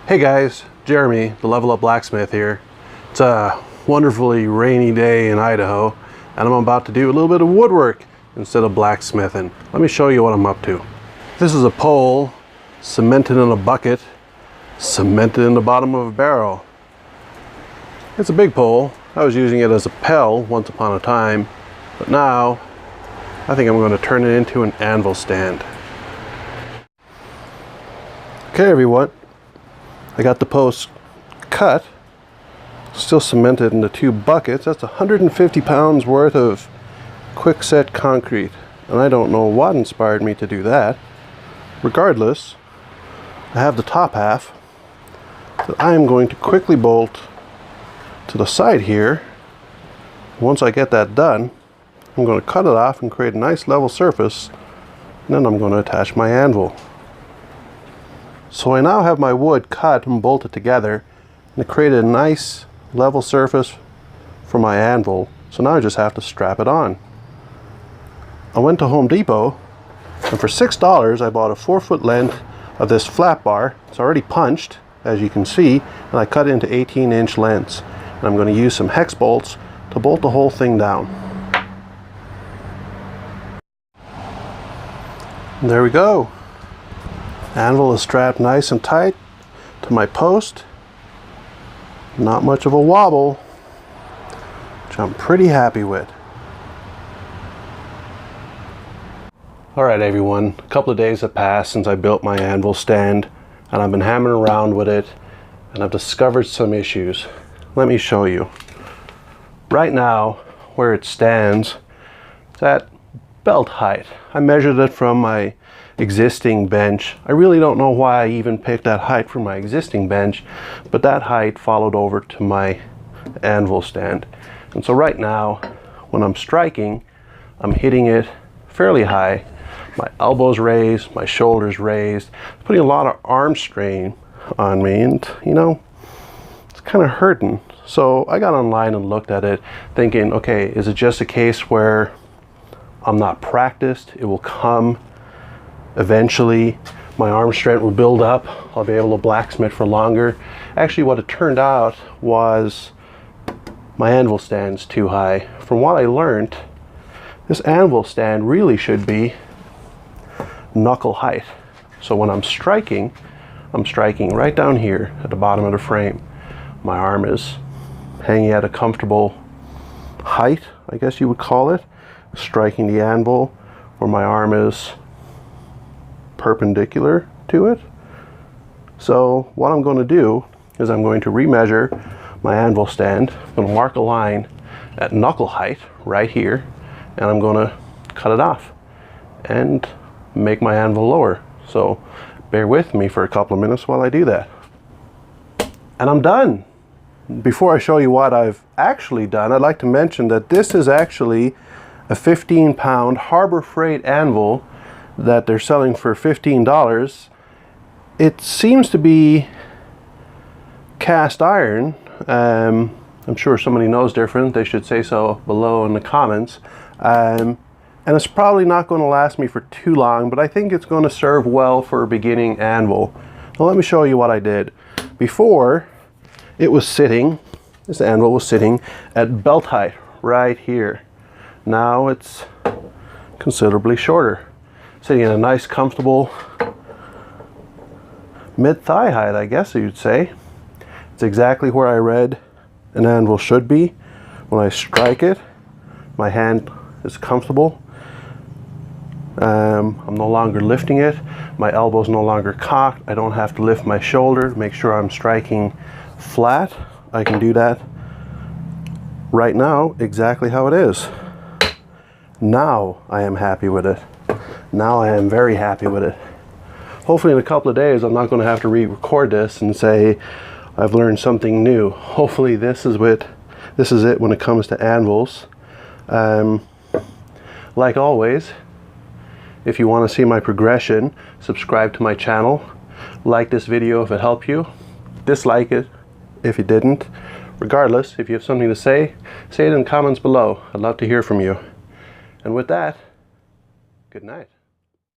Hey guys, Jeremy, the Level Up Blacksmith here. It's a wonderfully rainy day in Idaho, and I'm about to do a little bit of woodwork instead of blacksmithing. Let me show you what I'm up to. This is a pole cemented in a bucket, cemented in the bottom of a barrel. It's a big pole. I was using it as a pell once upon a time, but now I think I'm going to turn it into an anvil stand. Okay everyone, I got the post cut, still cemented into 2 buckets. That's 150 pounds worth of quick set concrete, and I don't know what inspired me to do that. Regardless, I have the top half that I am going to quickly bolt to the side here. Once I get that done, I'm going to cut it off and create a nice level surface, and then I'm going to attach my anvil. So I now have my wood cut and bolted together, and it created a nice level surface for my anvil. So now I just have to strap it on. I went to Home Depot, and for $6 I bought a 4-foot length of this flat bar. It's already punched, as you can see, and I cut it into 18-inch lengths. And I'm going to use some hex bolts to bolt the whole thing down. And there we go. Anvil is strapped nice and tight to my post. Not much of a wobble, which I'm pretty happy with. Alright everyone, a couple of days have passed since I built my anvil stand, and I've been hammering around with it, and I've discovered some issues. Let me show you. Right now, where it stands, it's at belt height. I measured it from my existing bench. I really don't know why I even picked that height for my existing bench, but that height followed over to my anvil stand. And so right now, when I'm striking, I'm hitting it fairly high. My elbows raised, my shoulders raised, putting a lot of arm strain on me, and you know, it's kind of hurting. So I got online and looked at it thinking, okay, is it just a case where I'm not practiced? It will come eventually. My arm strength will build up. I'll be able to blacksmith for longer. Actually, what it turned out was my anvil stand's too high. From what I learned, this anvil stand really should be knuckle height. So when I'm striking right down here at the bottom of the frame. My arm is hanging at a comfortable height, I guess you would call it, striking the anvil where my arm is perpendicular to it. So what I'm going to do is I'm going to remeasure my anvil stand. I'm going to mark a line at knuckle height right here, and I'm going to cut it off and make my anvil lower. So bear with me for a couple of minutes while I do that. And I'm done. Before I show you what I've actually done, I'd like to mention that this is actually a 15-pound Harbor Freight anvil that they're selling for $15. It seems to be cast iron. I'm sure somebody knows different. They should say so below in the comments. And it's probably not going to last me for too long, but I think it's going to serve well for a beginning anvil. Now let me show you what I did. Before, it was sitting, this anvil was sitting at belt height right here. Now it's considerably shorter, sitting in a nice comfortable mid-thigh height, I guess you'd say. It's exactly where I read an anvil should be. When I strike it, my hand is comfortable. I'm no longer lifting it. My elbow's no longer cocked. I don't have to lift my shoulder to make sure I'm striking flat. I can do that right now exactly how it is. Now I am happy with it. Now I am very happy with it. Hopefully in a couple of days I'm not going to have to re-record this and say I've learned something new. Hopefully this is it when it comes to anvils. Like always, if you want to see my progression, subscribe to my channel. Like this video if it helped you. Dislike it if it didn't. Regardless, if you have something to say it in the comments below. I'd love to hear from you. And with that, good night.